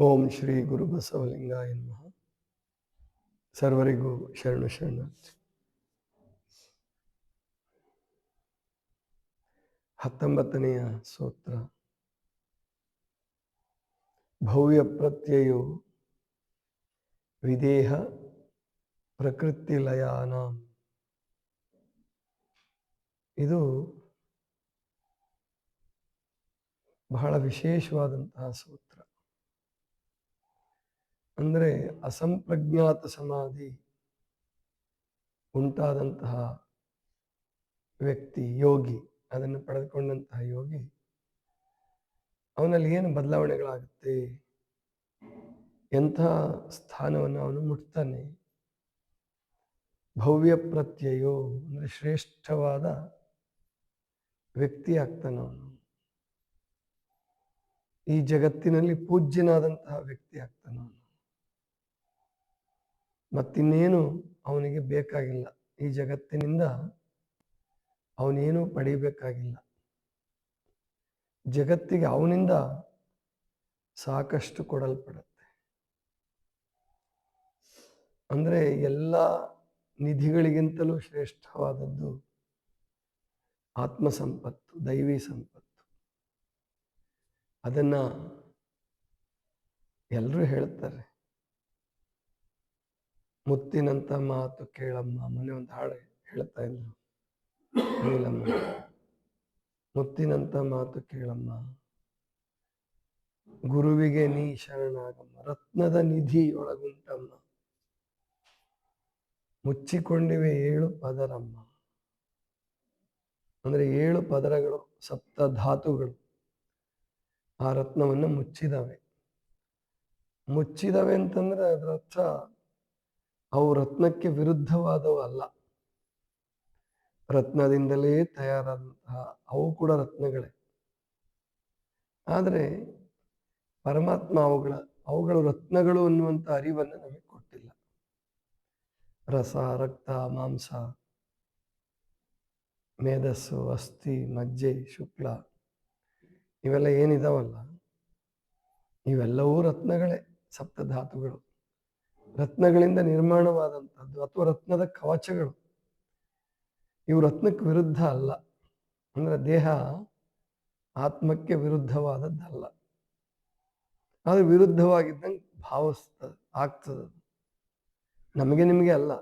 ಓಂ ಶ್ರೀ ಗುರು ಬಸವಲಿಂಗಾಯ ನಮಃ. ಸರ್ವರಿಗೂ ಶರಣು ಶರಣಾರ್ಥಿ. 19ನೆಯ ಸೂತ್ರ. ಭವ್ಯ ಪ್ರತ್ಯಯೋ ವಿದೇಹ ಪ್ರಕೃತಿ ಲಯಾನಾಂ. ಇದು ಬಹಳ ವಿಶೇಷವಾದಂತಹ ಸೂತ್ರ. ಅಂದರೆ ಅಸಂಪ್ರಜ್ಞಾತ ಸಮಾಧಿ ಉಂಟಾದಂತಹ ವ್ಯಕ್ತಿ, ಯೋಗಿ, ಅದನ್ನು ಪಡೆದುಕೊಂಡಂತಹ ಯೋಗಿ, ಅವನಲ್ಲಿ ಏನು ಬದಲಾವಣೆಗಳಾಗುತ್ತೆ, ಎಂಥ ಸ್ಥಾನವನ್ನು ಅವನು ಮುಟ್ತಾನೆ. ಭವ್ಯ ಪ್ರತ್ಯಯೋ ಅಂದರೆ ಶ್ರೇಷ್ಠವಾದ ವ್ಯಕ್ತಿ ಆಗ್ತಾನೆ ಅವನು. ಈ ಜಗತ್ತಿನಲ್ಲಿ ಪೂಜ್ಯನಾದಂತಹ ವ್ಯಕ್ತಿ ಆಗ್ತಾನೆ ಅವನು. ಮತ್ತಿನ್ನೇನು ಅವನಿಗೆ ಬೇಕಾಗಿಲ್ಲ. ಈ ಜಗತ್ತಿನಿಂದ ಅವನೇನು ಪಡೀಬೇಕಾಗಿಲ್ಲ. ಜಗತ್ತಿಗೆ ಅವನಿಂದ ಸಾಕಷ್ಟು ಕೊಡಲ್ಪಡುತ್ತೆ. ಅಂದರೆ ಎಲ್ಲ ನಿಧಿಗಳಿಗಿಂತಲೂ ಶ್ರೇಷ್ಠವಾದದ್ದು ಆತ್ಮ ಸಂಪತ್ತು, ದೈವಿ ಸಂಪತ್ತು. ಅದನ್ನ ಎಲ್ಲರೂ ಹೇಳ್ತಾರೆ. ಮುತ್ತಿನಂತ ಮಾತು ಕೇಳಮ್ಮ, ಮೊನ್ನೆ ಒಂದು ಹಾಡು ಹೇಳ್ತಾ ಇದ್ರು ನೀಲಮ್ಮ. ಮುತ್ತಿನಂತ ಮಾತು ಕೇಳಮ್ಮ, ಗುರುವಿಗೆ ನೀ ಶರಣಾಗಮ್ಮ, ರತ್ನದ ನಿಧಿಯೊಳಗುಂಟಮ್ಮ, ಮುಚ್ಚಿಕೊಂಡಿವೆ 7 ಪದರಮ್ಮ. ಅಂದ್ರೆ 7 ಪದರಗಳು, ಸಪ್ತ ಧಾತುಗಳು ಆ ರತ್ನವನ್ನು ಮುಚ್ಚಿದವೆ. ಮುಚ್ಚಿದವೆ ಅಂತಂದ್ರೆ ಅದರ ಅರ್ಥ ಅವು ರತ್ನಕ್ಕೆ ವಿರುದ್ಧವಾದವು ಅಲ್ಲ. ರತ್ನದಿಂದಲೇ ತಯಾರಾದಂತಹ ಅವು ಕೂಡ ರತ್ನಗಳೇ. ಆದರೆ ಪರಮಾತ್ಮ ಅವುಗಳು ರತ್ನಗಳು ಅನ್ನುವಂಥ ಅರಿವನ್ನು ನಮಗೆ ಕೊಟ್ಟಿಲ್ಲ. ರಸ, ರಕ್ತ, ಮಾಂಸ, ಮೇಧಸ್ಸು, ಅಸ್ಥಿ, ಮಜ್ಜೆ, ಶುಕ್ಲ, ಇವೆಲ್ಲ ಏನಿದಾವಲ್ಲ, ಇವೆಲ್ಲವೂ ರತ್ನಗಳೇ, ಸಪ್ತಧಾತುಗಳು. ರತ್ನಗಳಿಂದ ನಿರ್ಮಾಣವಾದಂಥದ್ದು ಅಥವಾ ರತ್ನದ ಕವಚಗಳು. ಇವು ರತ್ನಕ್ಕೆ ವಿರುದ್ಧ ಅಲ್ಲ. ಅಂದ್ರೆ ದೇಹ ಆತ್ಮಕ್ಕೆ ವಿರುದ್ಧವಾದದ್ದಲ್ಲ. ಅದು ವಿರುದ್ಧವಾಗಿದ್ದಂಗೆ ಆಗ್ತದೆ. ನಮಗೆ ನಿಮಗೆ ಅಲ್ಲ,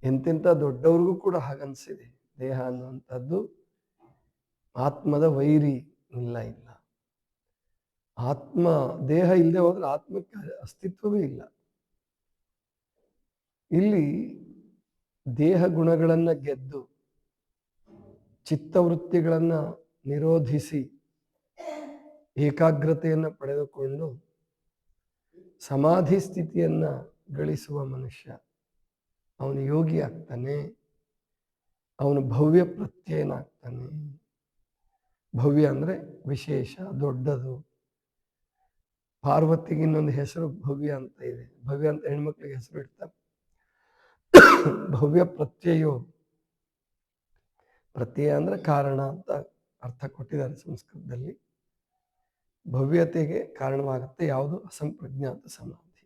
ಎಂತೆಂಥ ದೊಡ್ಡವ್ರಿಗೂ ಕೂಡ ಹಾಗನ್ಸಿದೆ. ದೇಹ ಅನ್ನುವಂಥದ್ದು ಆತ್ಮದ ವೈರಿ ಇಲ್ಲ. ಆತ್ಮ ದೇಹ ಇಲ್ಲದೆ ಹೋದ್ರೆ ಆತ್ಮಕ್ಕೆ ಅಸ್ತಿತ್ವವೇ ಇಲ್ಲ. ಇಲ್ಲಿ ದೇಹ ಗುಣಗಳನ್ನು ಗೆದ್ದು ಚಿತ್ತವೃತ್ತಿಗಳನ್ನ ನಿರೋಧಿಸಿ ಏಕಾಗ್ರತೆಯನ್ನು ಪಡೆದುಕೊಂಡು ಸಮಾಧಿ ಸ್ಥಿತಿಯನ್ನ ಗಳಿಸುವ ಮನುಷ್ಯ ಅವನು ಯೋಗಿ ಆಗ್ತಾನೆ. ಅವನು ಭವ್ಯ ಪ್ರತ್ಯಯನಾಗ್ತಾನೆ. ಭವ್ಯ ಅಂದ್ರೆ ವಿಶೇಷ, ದೊಡ್ಡದು. ಪಾರ್ವತಿಗೆ ಇನ್ನೊಂದು ಹೆಸರು ಭವ್ಯ ಅಂತ ಇದೆ. ಭವ್ಯ ಅಂತ ಹೆಣ್ಮಕ್ಳಿಗೆ ಹೆಸರು ಇಡ್ತಾರೆ. ಭವ್ಯ ಪ್ರತ್ಯಯೋ, ಪ್ರತ್ಯಯ ಅಂದ್ರೆ ಕಾರಣ ಅಂತ ಅರ್ಥ ಕೊಟ್ಟಿದ್ದಾರೆ ಸಂಸ್ಕೃತದಲ್ಲಿ. ಭವ್ಯತೆಗೆ ಕಾರಣವಾಗುತ್ತೆ ಯಾವುದು? ಅಸಂಪ್ರಜ್ಞಾತ ಸಮಾಧಿ.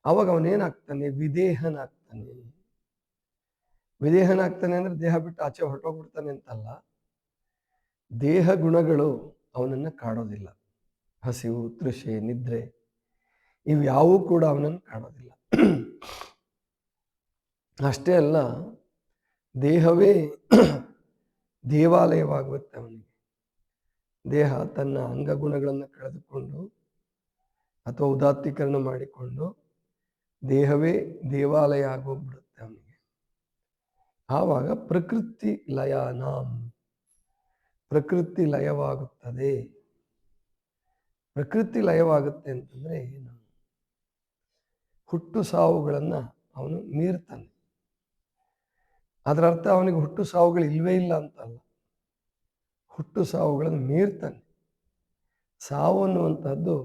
ಅವಾಗ ಅವನೇನಾಗ್ತಾನೆ? ವಿದೇಹನಾಗ್ತಾನೆ. ವಿದೇಹನಾಗ್ತಾನೆ ಅಂದ್ರೆ ದೇಹ ಬಿಟ್ಟು ಆಚೆ ಹೊರಟೋಗ್ಬಿಡ್ತಾನೆ ಅಂತಲ್ಲ. ದೇಹ ಗುಣಗಳು ಅವನನ್ನು ಕಾಡೋದಿಲ್ಲ. ಹಸಿವು, ತೃಷೆ, ನಿದ್ರೆ ಇವ್ಯಾವೂ ಕೂಡ ಅವನನ್ನು ಕಾಡೋದಿಲ್ಲ. ಅಷ್ಟೇ ಅಲ್ಲ, ದೇಹವೇ ದೇವಾಲಯವಾಗುತ್ತೆ ಅವನಿಗೆ. ದೇಹ ತನ್ನ ಅಂಗಗುಣಗಳನ್ನು ಕಳೆದುಕೊಂಡು ಅಥವಾ ಉದಾತ್ತೀಕರಣ ಮಾಡಿಕೊಂಡು ದೇಹವೇ ದೇವಾಲಯ ಆಗೋಗ್ಬಿಡುತ್ತೆ ಅವನಿಗೆ. ಆವಾಗ ಪ್ರಕೃತಿ ಲಯಾನಾಂ, ಪ್ರಕೃತಿ ಲಯವಾಗುತ್ತದೆ. ಪ್ರಕೃತಿ ಲಯವಾಗುತ್ತೆ ಅಂತಂದ್ರೆ ಏನು? ಹುಟ್ಟು ಸಾವುಗಳನ್ನ ಅವನು ಮೀರ್ತಾನೆ. ಅದರ ಅರ್ಥ ಅವನಿಗೆ ಹುಟ್ಟು ಸಾವುಗಳು ಇಲ್ವೇ ಇಲ್ಲ ಅಂತಲ್ಲ. ಹುಟ್ಟು ಸಾವುಗಳನ್ನು ಮೀರ್ತಾನೆ. ಸಾವು ಅನ್ನುವಂಥದ್ದು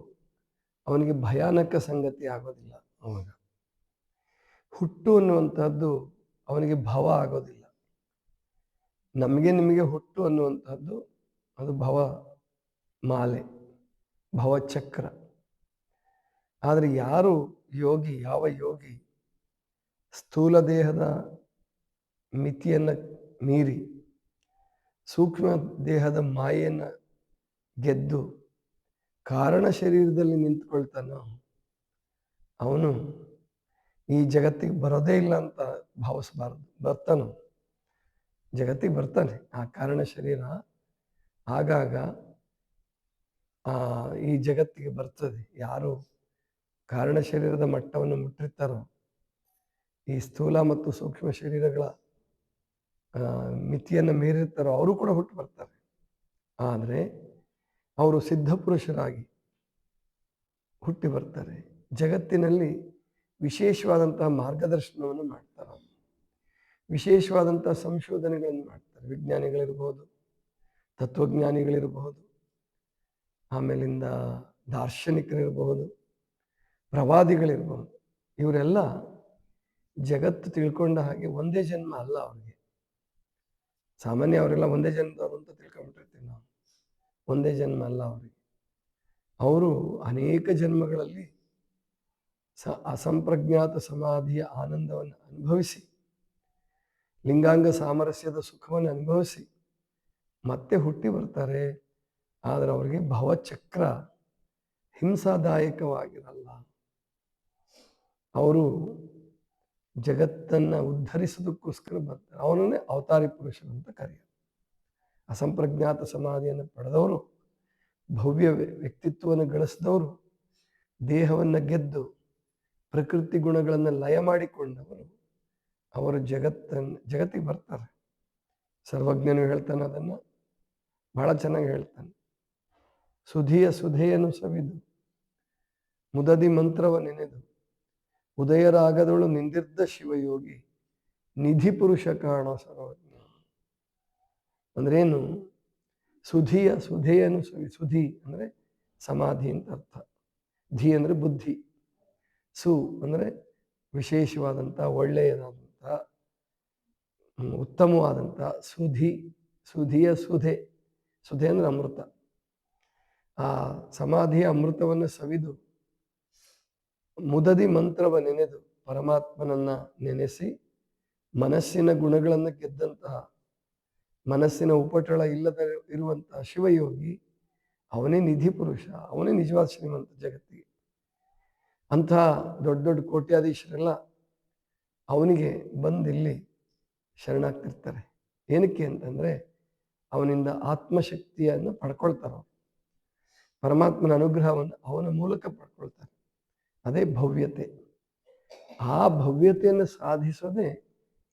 ಅವನಿಗೆ ಭಯಾನಕ ಸಂಗತಿ ಆಗೋದಿಲ್ಲ. ಅವಾಗ ಹುಟ್ಟು ಅನ್ನುವಂಥದ್ದು ಅವನಿಗೆ ಭವ ಆಗೋದಿಲ್ಲ. ನಮಗೆ ನಿಮಗೆ ಹುಟ್ಟು ಅನ್ನುವಂಥದ್ದು ಅದು ಭವ ಮಾಲೆ, ಭವಚಕ್ರ. ಆದರೆ ಯಾರು ಯೋಗಿ, ಯಾವ ಯೋಗಿ ಸ್ಥೂಲ ದೇಹದ ಮಿತಿಯನ್ನು ಮೀರಿ ಸೂಕ್ಷ್ಮ ದೇಹದ ಮಾಯೆಯನ್ನು ಗೆದ್ದು ಕಾರಣ ಶರೀರದಲ್ಲಿ ನಿಂತ್ಕೊಳ್ತಾನೋ ಅವನು ಈ ಜಗತ್ತಿಗೆ ಬರೋದೇ ಇಲ್ಲ ಅಂತ ಭಾವಿಸಬಾರ್ದು. ಬರ್ತಾನೋ, ಜಗತ್ತಿಗೆ ಬರ್ತಾನೆ. ಆ ಕಾರಣ ಶರೀರ ಆಗಾಗ ಈ ಜಗತ್ತಿಗೆ ಬರ್ತದೆ. ಯಾರು ಕಾರಣ ಶರೀರದ ಮಟ್ಟವನ್ನು ಮುಟ್ಟಿರ್ತಾರೋ, ಈ ಸ್ಥೂಲ ಮತ್ತು ಸೂಕ್ಷ್ಮ ಶರೀರಗಳ ಮಿತಿಯನ್ನು ಮೀರಿರ್ತಾರೋ ಅವರು ಕೂಡ ಹುಟ್ಟು ಬರ್ತಾರೆ. ಆದರೆ ಅವರು ಸಿದ್ಧ ಪುರುಷರಾಗಿ ಹುಟ್ಟಿ ಬರ್ತಾರೆ. ಜಗತ್ತಿನಲ್ಲಿ ವಿಶೇಷವಾದಂತಹ ಮಾರ್ಗದರ್ಶನವನ್ನು ಮಾಡ್ತಾರೆ, ವಿಶೇಷವಾದಂತಹ ಸಂಶೋಧನೆಗಳನ್ನು ಮಾಡ್ತಾರೆ. ವಿಜ್ಞಾನಿಗಳಿರ್ಬೋದು, ತತ್ವಜ್ಞಾನಿಗಳಿರಬಹುದು, ಆಮೇಲಿಂದ ದಾರ್ಶನಿಕರಿರಬಹುದು, ಪ್ರವಾದಿಗಳಿರ್ಬಹುದು. ಇವರೆಲ್ಲ ಜಗತ್ತು ತಿಳ್ಕೊಂಡ ಹಾಗೆ ಒಂದೇ ಜನ್ಮ ಅಲ್ಲ ಅವ್ರಿಗೆ. ಸಾಮಾನ್ಯ ಅವರೆಲ್ಲ ಒಂದೇ ಜನ್ಮದವರು ಅಂತ ತಿಳ್ಕೊಂಡ್ಬಿಟ್ಟಿರ್ತೀವಿ ನಾವು. ಒಂದೇ ಜನ್ಮ ಅಲ್ಲ ಅವರಿಗೆ. ಅವರು ಅನೇಕ ಜನ್ಮಗಳಲ್ಲಿ ಅಸಂಪ್ರಜ್ಞಾತ ಸಮಾಧಿಯ ಆನಂದವನ್ನು ಅನುಭವಿಸಿ, ಲಿಂಗಾಂಗ ಸಾಮರಸ್ಯದ ಸುಖವನ್ನು ಅನುಭವಿಸಿ ಮತ್ತೆ ಹುಟ್ಟಿ ಬರ್ತಾರೆ. ಆದರೆ ಅವರಿಗೆ ಭವಚಕ್ರ ಹಿಂಸಾದಾಯಕವಾಗಿರಲ್ಲ. ಅವರು ಜಗತ್ತನ್ನು ಉದ್ಧರಿಸೋದಕ್ಕೋಸ್ಕರ ಬರ್ತಾರೆ. ಅವನನ್ನೇ ಅವತಾರಿ ಪುರುಷರು ಅಂತ ಕರೆಯೋದು. ಅಸಂಪ್ರಜ್ಞಾತ ಸಮಾಧಿಯನ್ನು ಪಡೆದವರು, ಭವ್ಯ ವ್ಯಕ್ತಿತ್ವವನ್ನು ಗಳಿಸಿದವರು, ದೇಹವನ್ನು ಗೆದ್ದು ಪ್ರಕೃತಿ ಗುಣಗಳನ್ನು ಲಯ ಮಾಡಿಕೊಂಡವರು, ಅವರು ಜಗತ್ತಿಗೆ ಬರ್ತಾರೆ. ಸರ್ವಜ್ಞನು ಹೇಳ್ತಾನೆ, ಅದನ್ನು ಬಹಳ ಚೆನ್ನಾಗಿ ಹೇಳ್ತಾನೆ. ಸುಧಿಯ ಸುಧೆಯನ್ನು ಸವಿದು ಮುದದಿ ಮಂತ್ರವ ನೆನೆದು ಉದಯರಾಗದಳು ನಿಂದಿರ್ದ ಶಿವಯೋಗಿ ನಿಧಿ ಪುರುಷ ಕಾಣೋ ಸರ್ವಜ್ಞ. ಅಂದ್ರೇನು? ಸುಧೆಯನ್ನು ಸುಧಿ ಅಂದರೆ ಸಮಾಧಿ ಅಂತ ಅರ್ಥ. ಧಿ ಅಂದರೆ ಬುದ್ಧಿ, ಸು ಅಂದರೆ ವಿಶೇಷವಾದಂಥ, ಒಳ್ಳೆಯದಾದಂಥ, ಉತ್ತಮವಾದಂಥ ಸುಧಿಯ ಸುಧೆ. ಸುಧೆ ಅಂದರೆ ಅಮೃತ. ಆ ಸಮಾಧಿಯ ಅಮೃತವನ್ನು ಸವಿದು ಮುದದಿ ಮಂತ್ರವ ನೆನೆದು ಪರಮಾತ್ಮನನ್ನ ನೆನೆಸಿ ಮನಸ್ಸಿನ ಗುಣಗಳನ್ನು ಗೆದ್ದಂತಹ, ಮನಸ್ಸಿನ ಉಪಟಳ ಇಲ್ಲದ ಇರುವಂತಹ ಶಿವಯೋಗಿ ಅವನೇ ನಿಧಿ ಪುರುಷ, ಅವನೇ ನಿಜವಾದ ಶ್ರೀಮಂತ ಜಗತ್ತಿಗೆ. ಅಂತಹ ದೊಡ್ಡ ದೊಡ್ಡ ಕೋಟ್ಯಾಧೀಶರೆಲ್ಲ ಅವನಿಗೆ ಬಂದಿಲ್ಲಿ ಶರಣಾಗ್ತಿರ್ತಾರೆ. ಏನಕ್ಕೆ ಅಂತಂದರೆ ಅವನಿಂದ ಆತ್ಮಶಕ್ತಿಯನ್ನು ಪಡ್ಕೊಳ್ತಾರೆ. ಪರಮಾತ್ಮನ ಅನುಗ್ರಹವನ್ನು ಅವನ ಮೂಲಕ ಪಡ್ಕೊಳ್ತಾರೆ. ಅದೇ ಭವ್ಯತೆ. ಆ ಭವ್ಯತೆಯನ್ನು ಸಾಧಿಸೋದೇ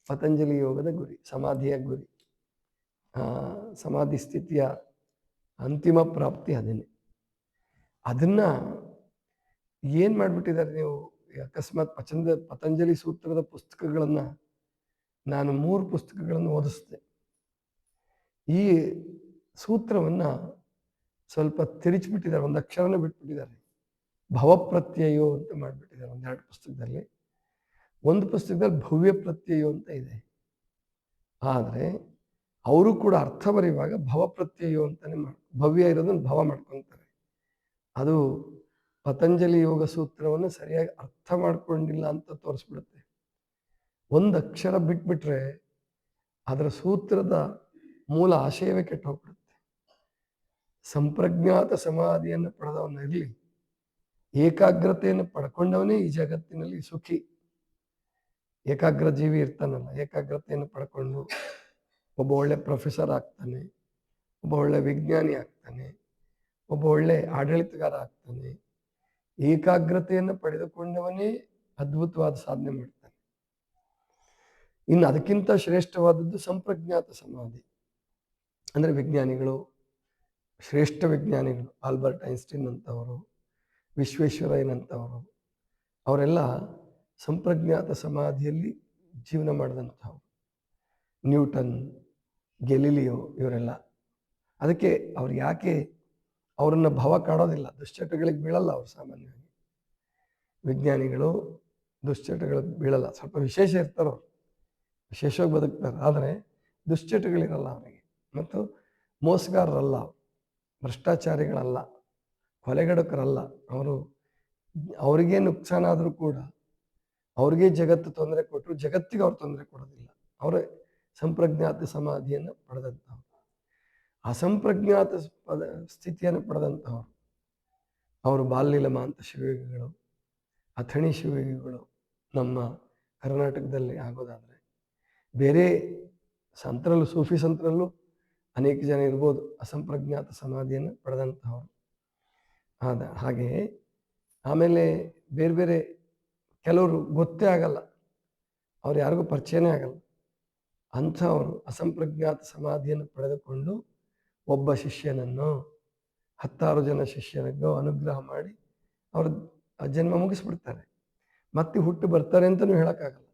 ಪತಂಜಲಿ ಯೋಗದ ಗುರಿ, ಸಮಾಧಿಯ ಗುರಿ. ಸಮಾಧಿ ಸ್ಥಿತಿಯ ಅಂತಿಮ ಪ್ರಾಪ್ತಿ ಅದೇನೆ. ಅದನ್ನು ಏನು ಮಾಡಿಬಿಟ್ಟಿದ್ದಾರೆ ನೀವು? ಅಕಸ್ಮಾತ್ ಪತಂಜಲಿ ಸೂತ್ರದ ಪುಸ್ತಕಗಳನ್ನು ನಾನು 3 ಪುಸ್ತಕಗಳನ್ನು ಓದಿಸಿದೆ. ಈ ಸೂತ್ರವನ್ನು ಸ್ವಲ್ಪ ತಿರುಚಿಬಿಟ್ಟಿದ್ದಾರೆ, ಒಂದು ಅಕ್ಷರನ ಬಿಟ್ಬಿಟ್ಟಿದ್ದಾರೆ. ಭವಪ್ರತ್ಯಯೋ ಅಂತ ಮಾಡಿಬಿಟ್ಟಿದ್ದಾರೆ ಒಂದೆರಡು ಪುಸ್ತಕದಲ್ಲಿ. ಒಂದು ಪುಸ್ತಕದಲ್ಲಿ ಭವ್ಯ ಪ್ರತ್ಯಯೋ ಅಂತ ಇದೆ. ಆದರೆ ಅವರು ಕೂಡ ಅರ್ಥ ಬರೆಯುವಾಗ ಭವಪ್ರತ್ಯಯೋ ಅಂತಾನೆ ಭವ್ಯ ಇರೋದನ್ನು ಭವ ಮಾಡ್ಕೊತಾರೆ. ಅದು ಪತಂಜಲಿ ಯೋಗ ಸೂತ್ರವನ್ನು ಸರಿಯಾಗಿ ಅರ್ಥ ಮಾಡ್ಕೊಂಡಿಲ್ಲ ಅಂತ ತೋರಿಸ್ಬಿಡುತ್ತೆ. ಒಂದು ಅಕ್ಷರ ಬಿಟ್ಬಿಟ್ರೆ ಅದರ ಸೂತ್ರದ ಮೂಲ ಆಶಯವೇ ಕೆಟ್ಟು ಹೋಗ್ಬಿಡುತ್ತೆ. ಸಂಪ್ರಜ್ಞಾತ ಸಮಾಧಿಯನ್ನು ಪಡೆದವನಿರಲಿ, ಏಕಾಗ್ರತೆಯನ್ನು ಪಡ್ಕೊಂಡವನೇ ಈ ಜಗತ್ತಿನಲ್ಲಿ ಸುಖಿ. ಏಕಾಗ್ರ ಜೀವಿ ಇರ್ತಾನಲ್ಲ, ಏಕಾಗ್ರತೆಯನ್ನು ಪಡ್ಕೊಂಡು ಒಬ್ಬ ಒಳ್ಳೆ ಪ್ರೊಫೆಸರ್ ಆಗ್ತಾನೆ, ಒಬ್ಬ ಒಳ್ಳೆ ವಿಜ್ಞಾನಿ ಆಗ್ತಾನೆ, ಒಬ್ಬ ಒಳ್ಳೆ ಆಡಳಿತಗಾರ ಆಗ್ತಾನೆ. ಏಕಾಗ್ರತೆಯನ್ನು ಪಡೆದುಕೊಂಡವನೇ ಅದ್ಭುತವಾದ ಸಾಧನೆ ಮಾಡ್ತಾನೆ. ಇನ್ನು ಅದಕ್ಕಿಂತ ಶ್ರೇಷ್ಠವಾದದ್ದು ಸಂಪ್ರಜ್ಞಾತ ಸಮಾಧಿ. ಅಂದರೆ ವಿಜ್ಞಾನಿಗಳು, ಶ್ರೇಷ್ಠ ವಿಜ್ಞಾನಿಗಳು, ಆಲ್ಬರ್ಟ್ ಐನ್ಸ್ಟೀನ್ ಅಂತವರು, ವಿಶ್ವೇಶ್ವರಯ್ಯನಂತವರು, ಅವರೆಲ್ಲ ಸಂಪ್ರಜ್ಞಾತ ಸಮಾಧಿಯಲ್ಲಿ ಜೀವನ ಮಾಡಿದಂಥವ್ರು. ನ್ಯೂಟನ್, ಗೆಲಿಲಿಯೋ ಇವರೆಲ್ಲ. ಅದಕ್ಕೆ ಅವ್ರು ಯಾಕೆ ಅವರನ್ನು ಭವ ಕಾಡೋದಿಲ್ಲ, ದುಶ್ಚಟಗಳಿಗೆ ಬೀಳಲ್ಲ ಅವರು. ಸಾಮಾನ್ಯವಾಗಿ ವಿಜ್ಞಾನಿಗಳು ದುಶ್ಚಟಗಳಿಗೆ ಬೀಳಲ್ಲ, ಸ್ವಲ್ಪ ವಿಶೇಷ ಇರ್ತಾರೆ ಅವರು, ವಿಶೇಷವಾಗಿ ಬದುಕ್ತಾರೆ. ಆದರೆ ದುಶ್ಚಟಗಳಿರಲ್ಲ ಅವರಿಗೆ. ಮತ್ತು ಮೋಸಗಾರರಲ್ಲ, ಭ್ರಷ್ಟಾಚಾರಿಗಳಲ್ಲ, ಕೊಲೆಗಡಕರಲ್ಲ. ಅವರು ಅವ್ರಿಗೆ ನುಕ್ಸಾನ ಆದರೂ ಕೂಡ, ಅವ್ರಿಗೆ ಜಗತ್ತು ತೊಂದರೆ ಕೊಟ್ಟರು ಜಗತ್ತಿಗೆ ಅವ್ರು ತೊಂದರೆ ಕೊಡೋದಿಲ್ಲ. ಅವರ ಸಂಪ್ರಜ್ಞಾತ ಸಮಾಧಿಯನ್ನು ಪಡೆದಂಥವ್ರು, ಅಸಂಪ್ರಜ್ಞಾತ ಸ್ಥಿತಿಯನ್ನು ಪಡೆದಂಥವ್ರು. ಅವರು ಬಾಲ್ಯಲಮಾಂತ ಶಿವಯೋಗಿಗಳು, ಅಥಣಿ ಶಿವಯೋಗಿಗಳು ನಮ್ಮ ಕರ್ನಾಟಕದಲ್ಲಿ ಆಗೋದಾದರೆ, ಬೇರೆ ಸಂತರಲ್ಲೂ, ಸೂಫಿ ಸಂತರಲ್ಲೂ ಅನೇಕ ಜನ ಇರ್ಬೋದು ಅಸಂಪ್ರಜ್ಞಾತ ಸಮಾಧಿಯನ್ನು ಪಡೆದಂಥವ್ರು. ಹಾಗೆ ಆಮೇಲೆ ಬೇರೆ ಬೇರೆ ಕೆಲವರು ಗೊತ್ತೇ ಆಗಲ್ಲ, ಅವ್ರು ಯಾರಿಗೂ ಪರಿಚಯನೇ ಆಗಲ್ಲ. ಅಂಥವರು ಅಸಂಪ್ರಜ್ಞಾತ ಸಮಾಧಿಯನ್ನು ಪಡೆದುಕೊಂಡು ಒಬ್ಬ ಶಿಷ್ಯನನ್ನು 16 ಜನ ಶಿಷ್ಯನಿಗೂ ಅನುಗ್ರಹ ಮಾಡಿ ಅವರು ಜನ್ಮ ಮುಗಿಸ್ಬಿಡ್ತಾರೆ. ಮತ್ತೆ ಹುಟ್ಟಿ ಬರ್ತಾರೆ ಅಂತಲೂ ಹೇಳೋಕ್ಕಾಗಲ್ಲ.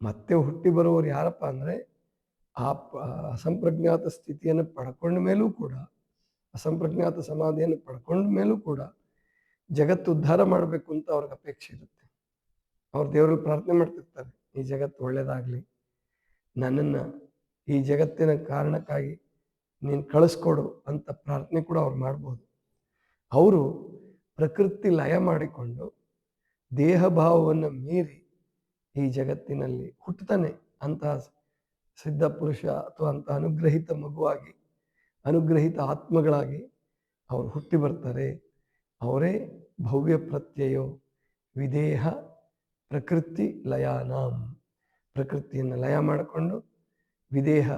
ಮತ್ತೆ ಹುಟ್ಟಿ ಬರುವವರು ಯಾರಪ್ಪ ಅಂದರೆ, ಆ ಅಸಂಪ್ರಜ್ಞಾತ ಸ್ಥಿತಿಯನ್ನು ಪಡ್ಕೊಂಡ ಮೇಲೂ ಕೂಡ, ಅಸಂಪ್ರಜ್ಞಾತ ಸಮಾಧಿಯನ್ನು ಪಡ್ಕೊಂಡ ಮೇಲೂ ಕೂಡ ಜಗತ್ತು ಉದ್ಧಾರ ಮಾಡಬೇಕು ಅಂತ ಅವ್ರಿಗೆ ಅಪೇಕ್ಷೆ ಇರುತ್ತೆ. ಅವ್ರು ದೇವರಲ್ಲಿ ಪ್ರಾರ್ಥನೆ ಮಾಡ್ತಿರ್ತಾರೆ, ಈ ಜಗತ್ತು ಒಳ್ಳೆಯದಾಗಲಿ, ನನ್ನನ್ನು ಈ ಜಗತ್ತಿನ ಕಾರಣಕ್ಕಾಗಿ ನೀನು ಕಳಿಸ್ಕೊಡು ಅಂತ ಪ್ರಾರ್ಥನೆ ಕೂಡ ಅವ್ರು ಮಾಡ್ಬೋದು. ಅವರು ಪ್ರಕೃತಿ ಲಯ ಮಾಡಿಕೊಂಡು ದೇಹ ಭಾವವನ್ನು ಮೀರಿ ಈ ಜಗತ್ತಿನಲ್ಲಿ ಹುಟ್ಟುತ್ತಾನೆ. ಅಂತಹ ಸಿದ್ಧ ಪುರುಷ ಅಥವಾ ಅಂತಹ ಅನುಗ್ರಹಿತ ಮಗುವಾಗಿ, ಅನುಗ್ರಹಿತ ಆತ್ಮಗಳಾಗಿ ಅವರು ಹುಟ್ಟಿ ಬರ್ತಾರೆ. ಅವರೇ ಭವ್ಯ ಪ್ರತ್ಯಯೋ ವಿದೇಹ ಪ್ರಕೃತಿ ಲಯಾನಾಂ. ಪ್ರಕೃತಿಯನ್ನು ಲಯ ಮಾಡಿಕೊಂಡು ವಿದೇಹ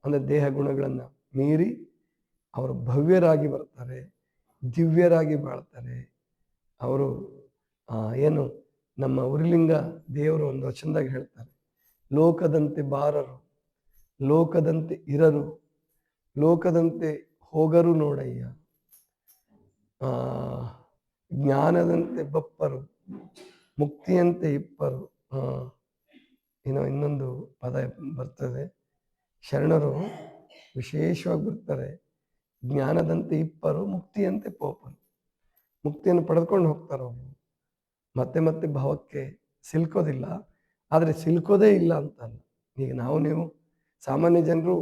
ಅಂದರೆ ದೇಹ ಗುಣಗಳನ್ನು ಮೀರಿ ಅವರು ಭವ್ಯರಾಗಿ ಬರ್ತಾರೆ, ದಿವ್ಯರಾಗಿ ಬಾಳ್ತಾರೆ. ಅವರು ಏನು ನಮ್ಮ ಉರಿಲಿಂಗ ದೇವರು ಒಂದು ವಚನದಾಗ ಹೇಳ್ತಾರೆ, ಲೋಕದಂತೆ ಬಾರರು, ಲೋಕದಂತೆ ಇರರು, ಲೋಕದಂತೆ ಹೋಗರು ನೋಡಯ್ಯ, ಜ್ಞಾನದಂತೆ ಬಪ್ಪರು, ಮುಕ್ತಿಯಂತೆ ಇಪ್ಪರು. ಇನ್ನೊಂದು ಪದ ಬರ್ತದೆ, ಶರಣರು ವಿಶೇಷವಾಗಿ ಬರ್ತಾರೆ, ಜ್ಞಾನದಂತೆ ಇಪ್ಪರು, ಮುಕ್ತಿಯಂತೆ ಪೋಪರು. ಮುಕ್ತಿಯನ್ನು ಪಡೆದುಕೊಂಡು ಹೋಗ್ತಾರೆ ಅವರು, ಮತ್ತೆ ಮತ್ತೆ ಭಾವಕ್ಕೆ ಸಿಲ್ಕೋದಿಲ್ಲ. ಆದರೆ ಸಿಲ್ಕೋದೇ ಇಲ್ಲ ಅಂತಲ್ಲ. ಈಗ ನೀವು ಸಾಮಾನ್ಯ ಜನರು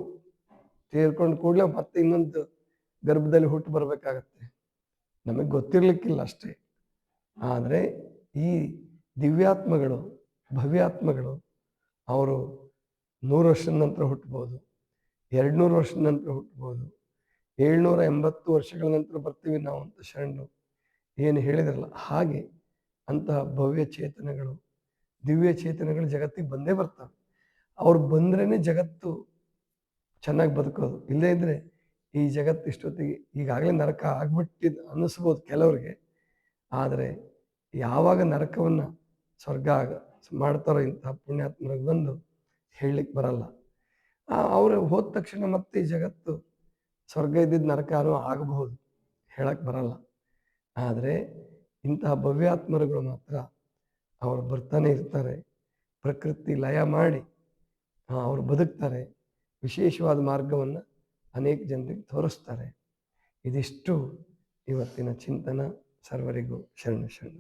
ತೀರ್ಕೊಂಡು ಕೂಡಲೇ ಮತ್ತೆ ಇನ್ನೊಂದು ಗರ್ಭದಲ್ಲಿ ಹುಟ್ಟು ಬರಬೇಕಾಗತ್ತೆ, ನಮಗೆ ಗೊತ್ತಿರಲಿಕ್ಕಿಲ್ಲ ಅಷ್ಟೇ. ಆದರೆ ಈ ದಿವ್ಯಾತ್ಮಗಳು, ಭವ್ಯಾತ್ಮಗಳು, ಅವರು 100 ವರ್ಷದ ನಂತರ ಹುಟ್ಟಬಹುದು, 200 ವರ್ಷದ ನಂತರ ಹುಟ್ಟಬಹುದು, 780 ವರ್ಷಗಳ ನಂತರ ಬರ್ತೀವಿ ನಾವು ಅಂತ ಶರಣರು ಏನು ಹೇಳಿದ್ರಲ್ಲ, ಹಾಗೆ ಅಂತಹ ಭವ್ಯ ಚೇತನಗಳು, ದಿವ್ಯ ಚೇತನಗಳು ಜಗತ್ತಿಗೆ ಬಂದೇ ಬರ್ತಾವೆ. ಅವ್ರು ಬಂದ್ರೇ ಜಗತ್ತು ಚೆನ್ನಾಗಿ ಬದುಕೋದು. ಇಲ್ಲದೇ ಇದ್ದರೆ ಈ ಜಗತ್ತು ಇಷ್ಟೊತ್ತಿಗೆ ಈಗಾಗಲೇ ನರಕ ಆಗ್ಬಿಟ್ಟಿದ್ದು ಅನ್ನಿಸ್ಬೋದು ಕೆಲವ್ರಿಗೆ. ಆದರೆ ಯಾವಾಗ ನರಕವನ್ನು ಸ್ವರ್ಗ ಮಾಡ್ತಾರೋ ಇಂತಹ ಪುಣ್ಯಾತ್ಮರಿಗೆ ಬಂದು ಹೇಳಲಿಕ್ಕೆ ಬರಲ್ಲ. ಅವರು ಹೋದ ತಕ್ಷಣ ಮತ್ತೆ ಈ ಜಗತ್ತು ಸ್ವರ್ಗ ಇದ್ದಿದ್ದು ನರಕ ಆಗಬಹುದು, ಹೇಳಕ್ಕೆ ಬರಲ್ಲ. ಆದರೆ ಇಂತಹ ಭವ್ಯಾತ್ಮರುಗಳು ಮಾತ್ರ ಅವರು ಬರ್ತಾನೆ ಇರ್ತಾರೆ, ಪ್ರಕೃತಿ ಲಯ ಮಾಡಿ ಅವರು ಬದುಕ್ತಾರೆ, ವಿಶೇಷವಾದ ಮಾರ್ಗವನ್ನು ಅನೇಕ ಜನರಿಗೆ ತೋರಿಸ್ತಾರೆ. ಇದಿಷ್ಟು ಇವತ್ತಿನ ಚಿಂತನ. ಸರ್ವರಿಗೂ ಶರಣ ಶರಣ.